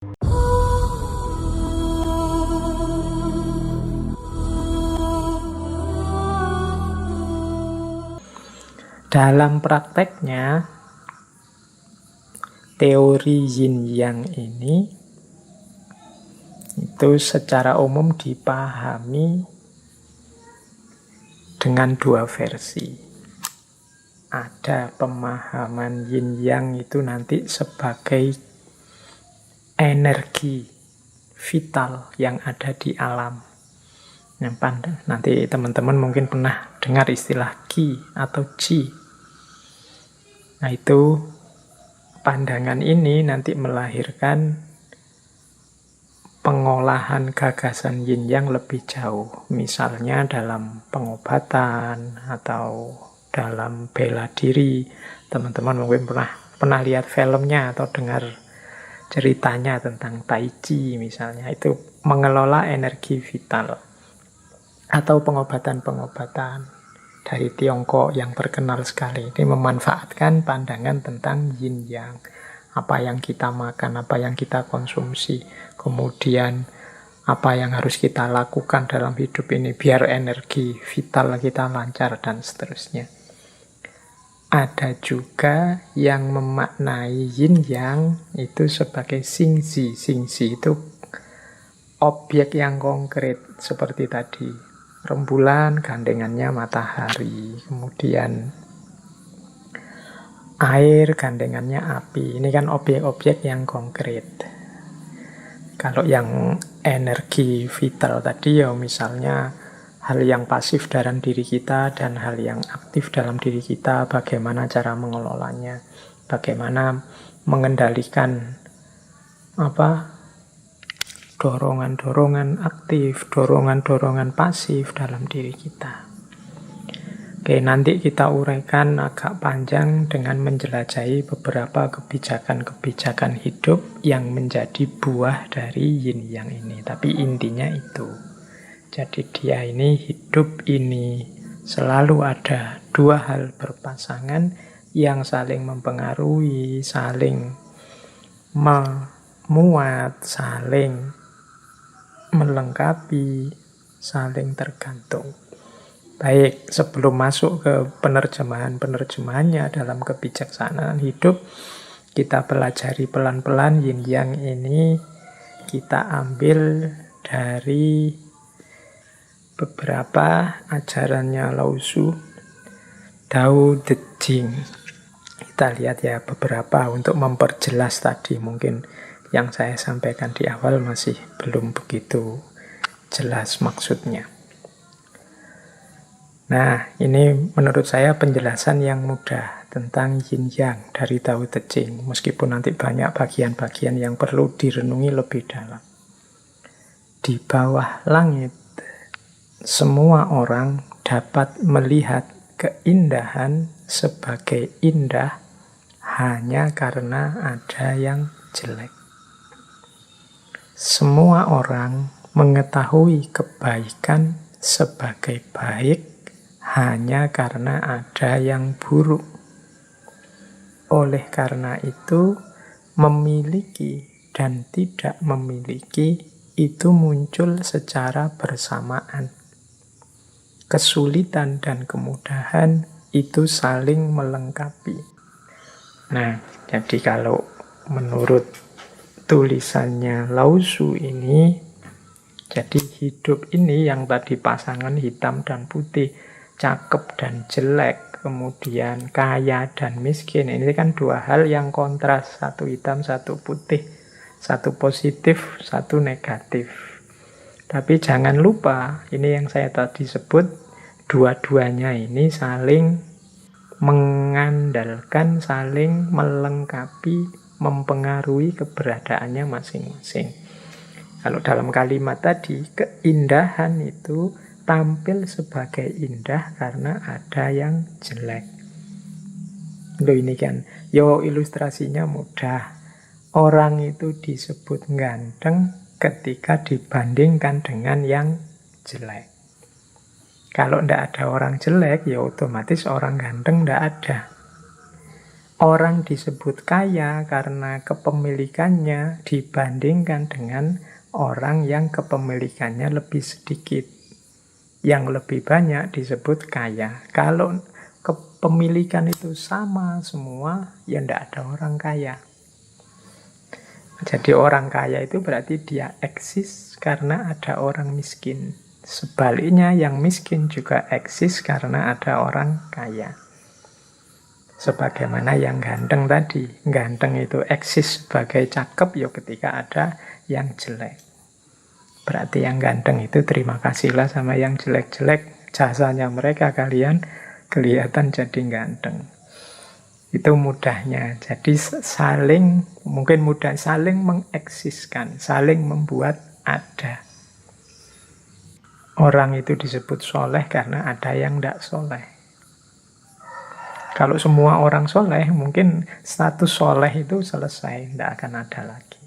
Dalam prakteknya, teori yin yang ini itu secara umum dipahami dengan dua versi. Ada pemahaman yin yang itu nanti sebagai energi vital yang ada di alam. Nanti teman-teman mungkin pernah dengar istilah qi atau chi. Nah itu, pandangan ini nanti melahirkan pengolahan gagasan yin yang lebih jauh. Misalnya dalam pengobatan atau dalam bela diri. Teman-teman mungkin pernah lihat filmnya atau dengar ceritanya tentang Tai Chi misalnya. Itu mengelola energi vital. Atau pengobatan-pengobatan dari Tiongkok yang terkenal sekali. Ini memanfaatkan pandangan tentang yin yang. Apa yang kita makan, apa yang kita konsumsi. Kemudian apa yang harus kita lakukan dalam hidup ini biar energi vital kita lancar dan seterusnya. Ada juga yang memaknai yin yang itu sebagai xingzi. Xingzi itu objek yang konkret seperti tadi. Rembulan gandengannya matahari, kemudian air gandengannya api. Ini kan objek-objek yang konkret. Kalau yang energi vital tadi ya misalnya hal yang pasif dalam diri kita dan hal yang aktif dalam diri kita, bagaimana cara mengelolanya, bagaimana mengendalikan dorongan-dorongan aktif, dorongan-dorongan pasif dalam diri kita. Oke, nanti kita uraikan agak panjang dengan menjelajahi beberapa kebijakan-kebijakan hidup yang menjadi buah dari yin yang ini. Tapi intinya itu. Jadi dia ini, hidup ini selalu ada dua hal berpasangan yang saling mempengaruhi, saling memuat, saling melengkapi, saling tergantung. Baik, sebelum masuk ke penerjemahan-penerjemahannya dalam kebijaksanaan hidup, kita pelajari pelan-pelan yin yang ini. Kita ambil dari beberapa ajarannya Lao Tzu, Tao Te Ching. Kita lihat ya beberapa untuk memperjelas tadi. Mungkin yang saya sampaikan di awal masih belum begitu jelas maksudnya. Nah, ini menurut saya penjelasan yang mudah tentang yin yang dari Tao Te Ching. Meskipun nanti banyak bagian-bagian yang perlu direnungi lebih dalam. Di bawah langit, semua orang dapat melihat keindahan sebagai indah hanya karena ada yang jelek. Semua orang mengetahui kebaikan sebagai baik hanya karena ada yang buruk. Oleh karena itu, memiliki dan tidak memiliki itu muncul secara bersamaan. Kesulitan dan kemudahan itu saling melengkapi. Nah, jadi kalau menurut tulisannya Lao Tzu ini, jadi hidup ini yang tadi pasangan hitam dan putih, cakep dan jelek, kemudian kaya dan miskin, ini kan dua hal yang kontras, satu hitam, satu putih, satu positif, satu negatif. Tapi jangan lupa, ini yang saya tadi sebut, dua-duanya ini saling mengandalkan, saling melengkapi, mempengaruhi keberadaannya masing-masing. Kalau dalam kalimat tadi, keindahan itu tampil sebagai indah karena ada yang jelek. Loh ini kan, ilustrasinya mudah. Orang itu disebut ganteng ketika dibandingkan dengan yang jelek. Kalau tidak ada orang jelek, ya otomatis orang ganteng tidak ada. Orang disebut kaya karena kepemilikannya dibandingkan dengan orang yang kepemilikannya lebih sedikit. Yang lebih banyak disebut kaya. Kalau kepemilikan itu sama semua, ya tidak ada orang kaya. Jadi orang kaya itu berarti dia eksis karena ada orang miskin. Sebaliknya yang miskin juga eksis karena ada orang kaya. Sebagaimana yang ganteng tadi. Ganteng itu eksis sebagai cakep ya ketika ada yang jelek. Berarti yang ganteng itu terima kasihlah sama yang jelek-jelek. Jasanya mereka kalian kelihatan jadi ganteng. Itu mudahnya. Jadi mungkin mudah saling mengeksiskan, saling membuat ada. Orang itu disebut soleh karena ada yang tidak soleh. Kalau semua orang soleh, mungkin status soleh itu selesai, tidak akan ada lagi.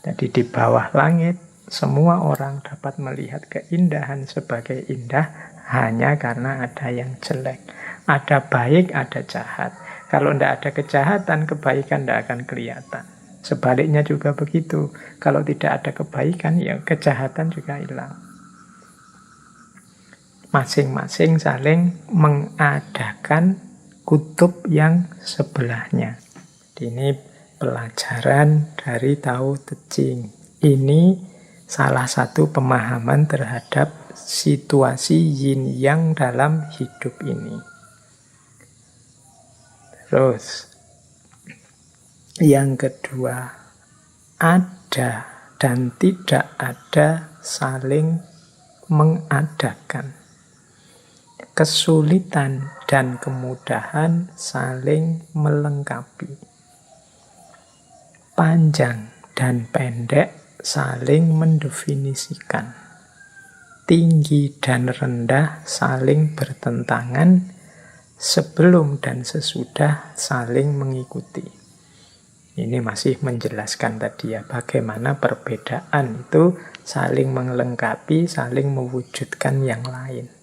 Jadi di bawah langit, semua orang dapat melihat keindahan sebagai indah hanya karena ada yang jelek. Ada baik, ada jahat. Kalau tidak ada kejahatan, kebaikan tidak akan kelihatan. Sebaliknya juga begitu. Kalau tidak ada kebaikan, ya kejahatan juga hilang. Masing-masing saling mengadakan kutub yang sebelahnya. Ini pelajaran dari Tao Te Ching. Ini salah satu pemahaman terhadap situasi yin yang dalam hidup ini. Terus, yang kedua, ada dan tidak ada saling mengadakan. Kesulitan dan kemudahan saling melengkapi. Panjang dan pendek saling mendefinisikan. Tinggi dan rendah saling bertentangan. Sebelum dan sesudah saling mengikuti. Ini masih menjelaskan tadi ya, bagaimana perbedaan itu saling melengkapi, saling mewujudkan yang lain.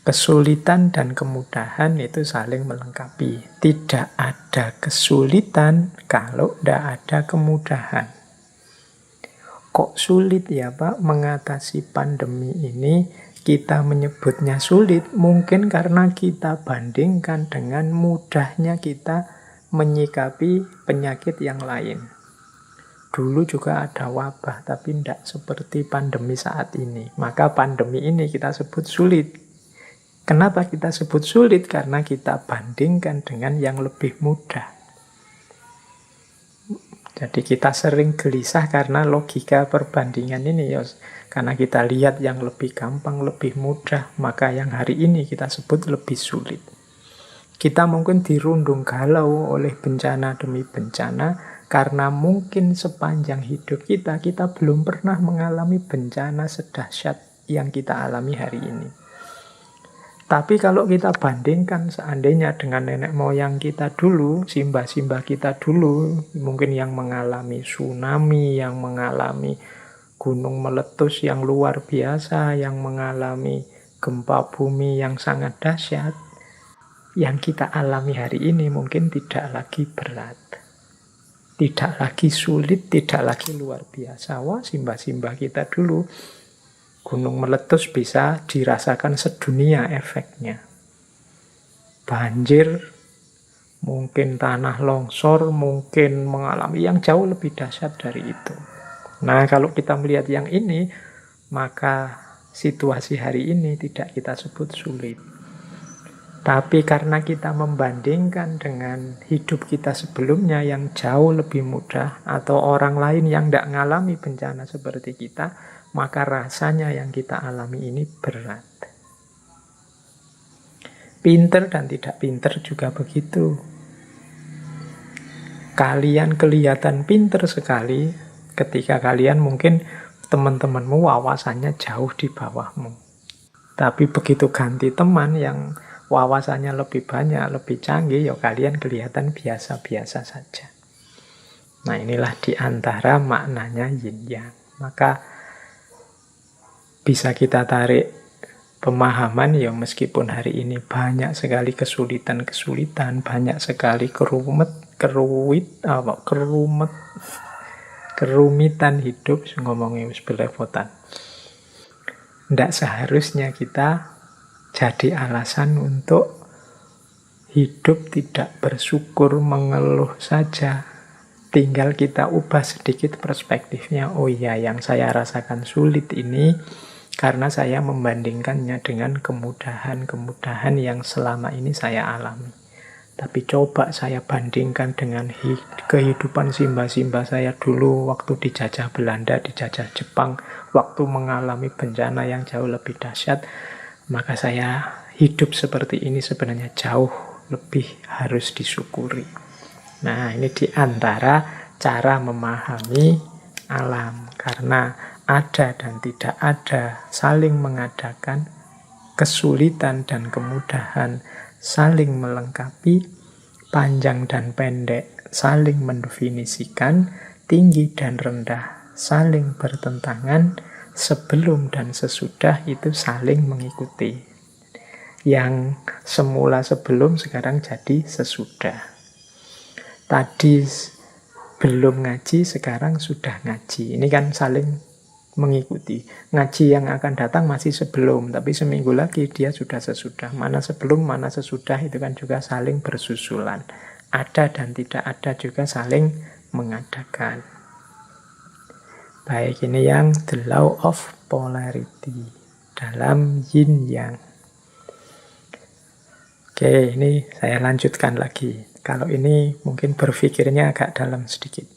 Kesulitan dan kemudahan itu saling melengkapi. Tidak ada kesulitan kalau tidak ada kemudahan. Kok sulit ya Pak mengatasi pandemi ini? Kita menyebutnya sulit mungkin karena kita bandingkan dengan mudahnya kita menyikapi penyakit yang lain. Dulu juga ada wabah, tapi tidak seperti pandemi saat ini. Maka pandemi ini kita sebut sulit. Kenapa kita sebut sulit? Karena kita bandingkan dengan yang lebih mudah. Jadi kita sering gelisah karena logika perbandingan ini ya. Karena kita lihat yang lebih gampang, lebih mudah, maka yang hari ini kita sebut lebih sulit. Kita mungkin dirundung galau oleh bencana demi bencana, karena mungkin sepanjang hidup kita belum pernah mengalami bencana sedahsyat yang kita alami hari ini. Tapi kalau kita bandingkan seandainya dengan nenek moyang kita dulu, simbah-simbah kita dulu, mungkin yang mengalami tsunami, yang mengalami gunung meletus yang luar biasa, yang mengalami gempa bumi yang sangat dahsyat, yang kita alami hari ini mungkin tidak lagi berat. Tidak lagi sulit, tidak lagi luar biasa. Wah, simbah-simbah kita dulu gunung meletus bisa dirasakan sedunia efeknya. Banjir, mungkin tanah longsor, mungkin mengalami yang jauh lebih dahsyat dari itu. Nah, kalau kita melihat yang ini, maka situasi hari ini tidak kita sebut sulit. Tapi karena kita membandingkan dengan hidup kita sebelumnya yang jauh lebih mudah, atau orang lain yang tidak mengalami bencana seperti kita, maka rasanya yang kita alami ini berat. Pinter dan tidak pinter juga begitu. Kalian kelihatan pinter sekali ketika kalian mungkin teman-temanmu wawasannya jauh di bawahmu. Tapi begitu ganti teman yang wawasannya lebih banyak, lebih canggih, ya kalian kelihatan biasa-biasa saja. Nah, inilah di antara maknanya yin yang. Maka bisa kita tarik pemahaman ya meskipun hari ini banyak sekali kesulitan-kesulitan, banyak sekali kerumitan hidup, ngomongnya wis belepotan. Ndak seharusnya kita jadi alasan untuk hidup tidak bersyukur, mengeluh saja. Tinggal kita ubah sedikit perspektifnya. Oh iya, yang saya rasakan sulit ini karena saya membandingkannya dengan kemudahan-kemudahan yang selama ini saya alami. Tapi coba saya bandingkan dengan kehidupan simba-simba saya dulu waktu dijajah Belanda, dijajah Jepang, waktu mengalami bencana yang jauh lebih dahsyat. Maka saya hidup seperti ini sebenarnya jauh lebih harus disyukuri. Nah, ini diantara cara memahami alam. Karena ada dan tidak ada, saling mengadakan, kesulitan dan kemudahan saling melengkapi, panjang dan pendek saling mendefinisikan, tinggi dan rendah saling bertentangan, sebelum dan sesudah itu saling mengikuti. Yang semula sebelum sekarang jadi sesudah. Tadi belum ngaji, sekarang sudah ngaji. Ini kan saling mengikuti. Ngaji yang akan datang masih sebelum, tapi seminggu lagi dia sudah sesudah. Mana sebelum, mana sesudah itu kan juga saling bersusulan. Ada dan tidak ada juga saling mengadakan. Baik, ini yang the law of polarity dalam yin yang. Oke, ini saya lanjutkan lagi. Kalau ini mungkin berpikirnya agak dalam sedikit.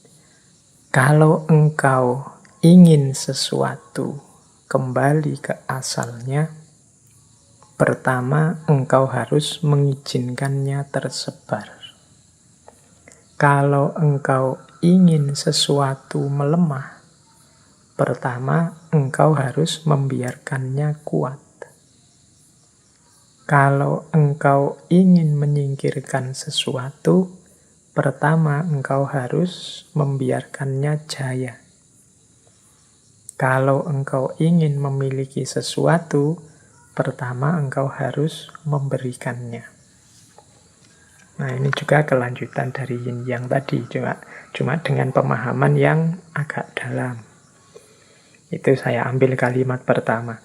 Kalau engkau ingin sesuatu kembali ke asalnya, pertama engkau harus mengizinkannya tersebar. Kalau engkau ingin sesuatu melemah, pertama engkau harus membiarkannya kuat. Kalau engkau ingin menyingkirkan sesuatu, pertama engkau harus membiarkannya jaya. Kalau engkau ingin memiliki sesuatu, pertama engkau harus memberikannya. Nah, ini juga kelanjutan dari yin yang tadi, cuma dengan pemahaman yang agak dalam. Itu saya ambil kalimat pertama.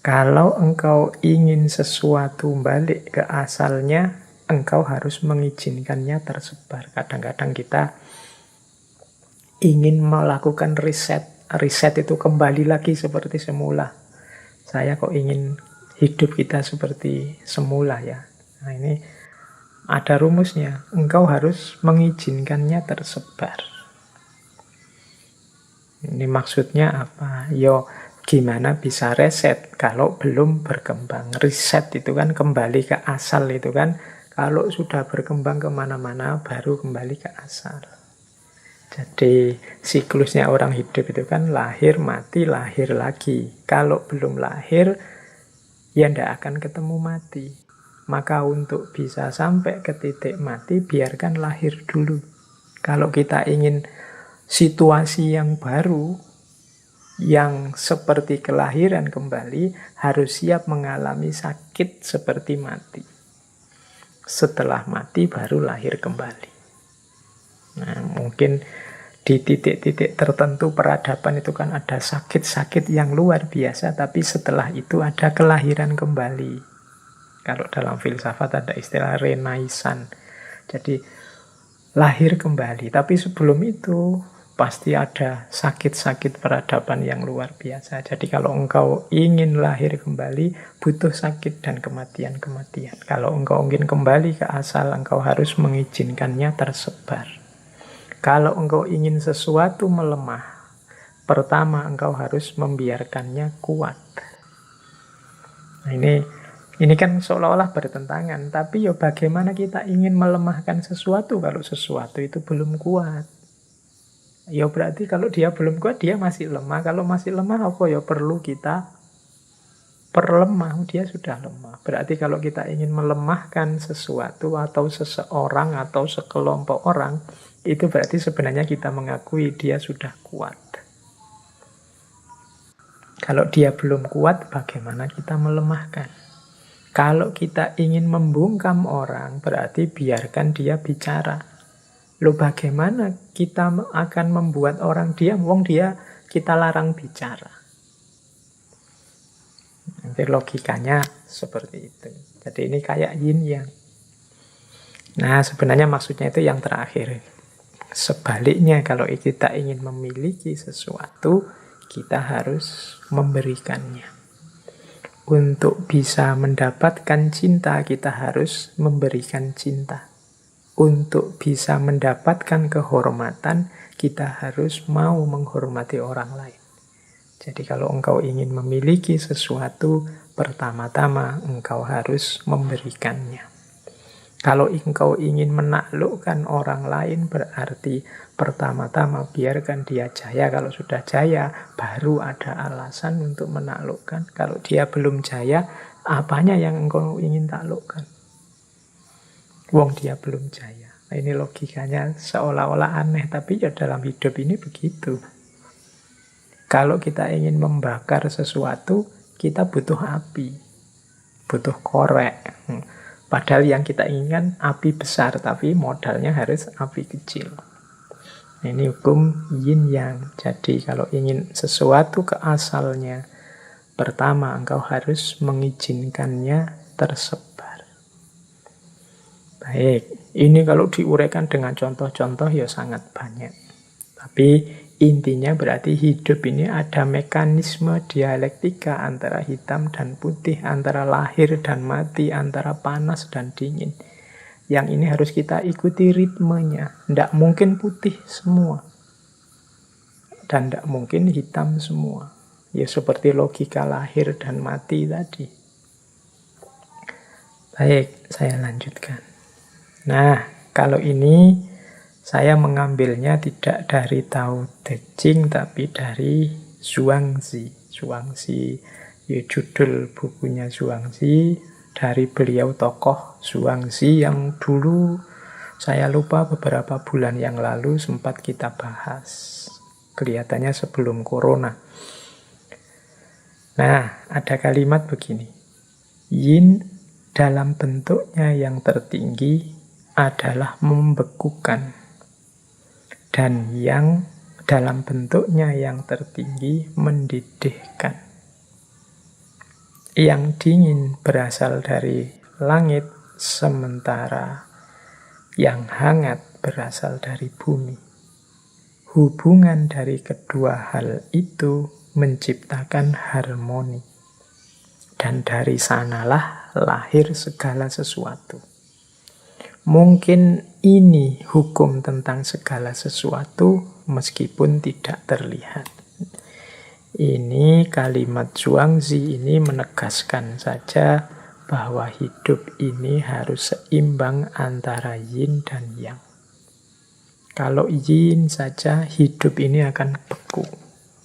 Kalau engkau ingin sesuatu balik ke asalnya, engkau harus mengizinkannya tersebar. Kadang-kadang kita ingin melakukan riset. Riset itu kembali lagi seperti semula. Saya kok ingin hidup kita seperti semula ya. Nah, ini ada rumusnya. Engkau harus mengizinkannya tersebar. Ini maksudnya apa? Yo, gimana bisa reset kalau belum berkembang? Riset itu kan kembali ke asal itu kan. Kalau sudah berkembang kemana-mana baru kembali ke asal. Jadi siklusnya orang hidup itu kan lahir, mati, lahir lagi. Kalau belum lahir, ya tidak akan ketemu mati. Maka untuk bisa sampai ke titik mati, biarkan lahir dulu. Kalau kita ingin situasi yang baru, yang seperti kelahiran kembali, harus siap mengalami sakit seperti mati. Setelah mati baru lahir kembali. Nah, mungkin di titik-titik tertentu peradaban itu kan ada sakit-sakit yang luar biasa, tapi setelah itu ada kelahiran kembali. Kalau dalam filsafat ada istilah renaissance. Jadi lahir kembali, tapi sebelum itu pasti ada sakit-sakit peradaban yang luar biasa. Jadi kalau engkau ingin lahir kembali, butuh sakit dan kematian-kematian. Kalau engkau ingin kembali ke asal, engkau harus mengizinkannya tersebar. Kalau engkau ingin sesuatu melemah, pertama engkau harus membiarkannya kuat. Nah, ini kan seolah-olah bertentangan, tapi ya bagaimana kita ingin melemahkan sesuatu kalau sesuatu itu belum kuat? Ya berarti kalau dia belum kuat, dia masih lemah. Kalau masih lemah, apa ya perlu kita perlemah? Dia sudah lemah. Berarti kalau kita ingin melemahkan sesuatu atau seseorang atau sekelompok orang, itu berarti sebenarnya kita mengakui dia sudah kuat. Kalau dia belum kuat, bagaimana kita melemahkan? Kalau kita ingin membungkam orang, berarti biarkan dia bicara. Loh, bagaimana kita akan membuat orang diam? Wong dia kita larang bicara. Nanti logikanya seperti itu. Jadi ini kayak yin yang. Nah, sebenarnya maksudnya itu yang terakhir. Sebaliknya, kalau kita ingin memiliki sesuatu, kita harus memberikannya. Untuk bisa mendapatkan cinta, kita harus memberikan cinta. Untuk bisa mendapatkan kehormatan, kita harus mau menghormati orang lain. Jadi kalau engkau ingin memiliki sesuatu, pertama-tama engkau harus memberikannya. Kalau engkau ingin menaklukkan orang lain, berarti pertama-tama biarkan dia jaya. Kalau sudah jaya, baru ada alasan untuk menaklukkan. Kalau dia belum jaya, apanya yang engkau ingin taklukkan? Wong dia belum jaya. Nah, ini logikanya seolah-olah aneh, tapi ya dalam hidup ini begitu. Kalau kita ingin membakar sesuatu, kita butuh api, butuh korek. Padahal yang kita inginkan api besar, tapi modalnya harus api kecil. Ini hukum yin yang. Jadi kalau ingin sesuatu ke asalnya, pertama engkau harus mengizinkannya tersebar. Baik, ini kalau diuraikan dengan contoh-contoh ya sangat banyak. Tapi intinya berarti hidup ini ada mekanisme dialektika antara hitam dan putih, antara lahir dan mati, antara panas dan dingin. Yang ini harus kita ikuti ritmenya. Tidak mungkin putih semua. Dan tidak mungkin hitam semua. Ya seperti logika lahir dan mati tadi. Baik, saya lanjutkan. Nah, kalau ini saya mengambilnya tidak dari Tao Te Ching, tapi dari Zhuangzi. Zhuangzi, ya judul bukunya Zhuangzi, dari beliau tokoh Zhuangzi yang dulu saya lupa beberapa bulan yang lalu sempat kita bahas. Kelihatannya sebelum corona. Nah, ada kalimat begini. Yin dalam bentuknya yang tertinggi adalah membekukan. Dan yang dalam bentuknya yang tertinggi mendidihkan. Yang dingin berasal dari langit, sementara yang hangat berasal dari bumi. Hubungan dari kedua hal itu menciptakan harmoni. Dan dari sanalah lahir segala sesuatu. Mungkin ini hukum tentang segala sesuatu meskipun tidak terlihat. Ini kalimat Zhuangzi ini menegaskan saja bahwa hidup ini harus seimbang antara yin dan yang. Kalau yin saja, hidup ini akan beku.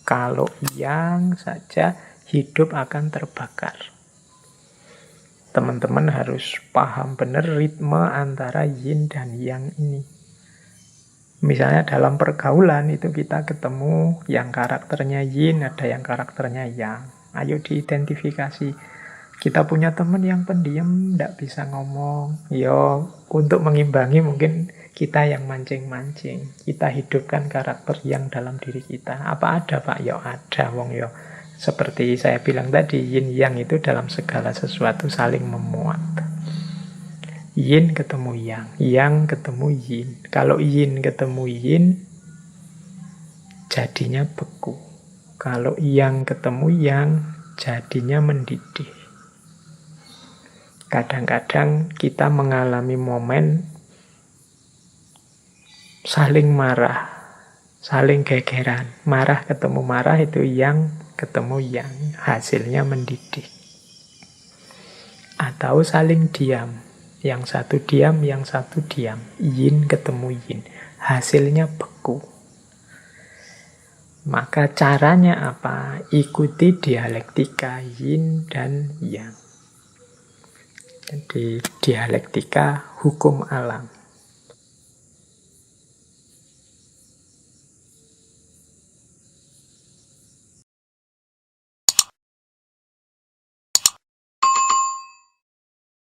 Kalau yang saja, hidup akan terbakar. Teman-teman harus paham benar ritme antara yin dan yang ini. Misalnya dalam pergaulan itu kita ketemu yang karakternya yin, ada yang karakternya yang. Ayo diidentifikasi. Kita punya teman yang pendiam, tidak bisa ngomong. Yo, untuk mengimbangi mungkin kita yang mancing-mancing. Kita hidupkan karakter yang dalam diri kita. Apa ada, Pak? Yo ada, wong yo. Seperti saya bilang tadi, yin yang itu dalam segala sesuatu saling memuat. Yin ketemu yang ketemu yin. Kalau yin ketemu yin, jadinya beku. Kalau yang ketemu yang, jadinya mendidih. Kadang-kadang kita mengalami momen saling marah, saling gegeran. Marah ketemu marah itu yang ketemu yang, hasilnya mendidih. Atau saling diam, yang satu diam, yang satu diam. Yin ketemu yin, hasilnya beku. Maka caranya apa? Ikuti dialektika yin dan yang. Jadi dialektika hukum alam.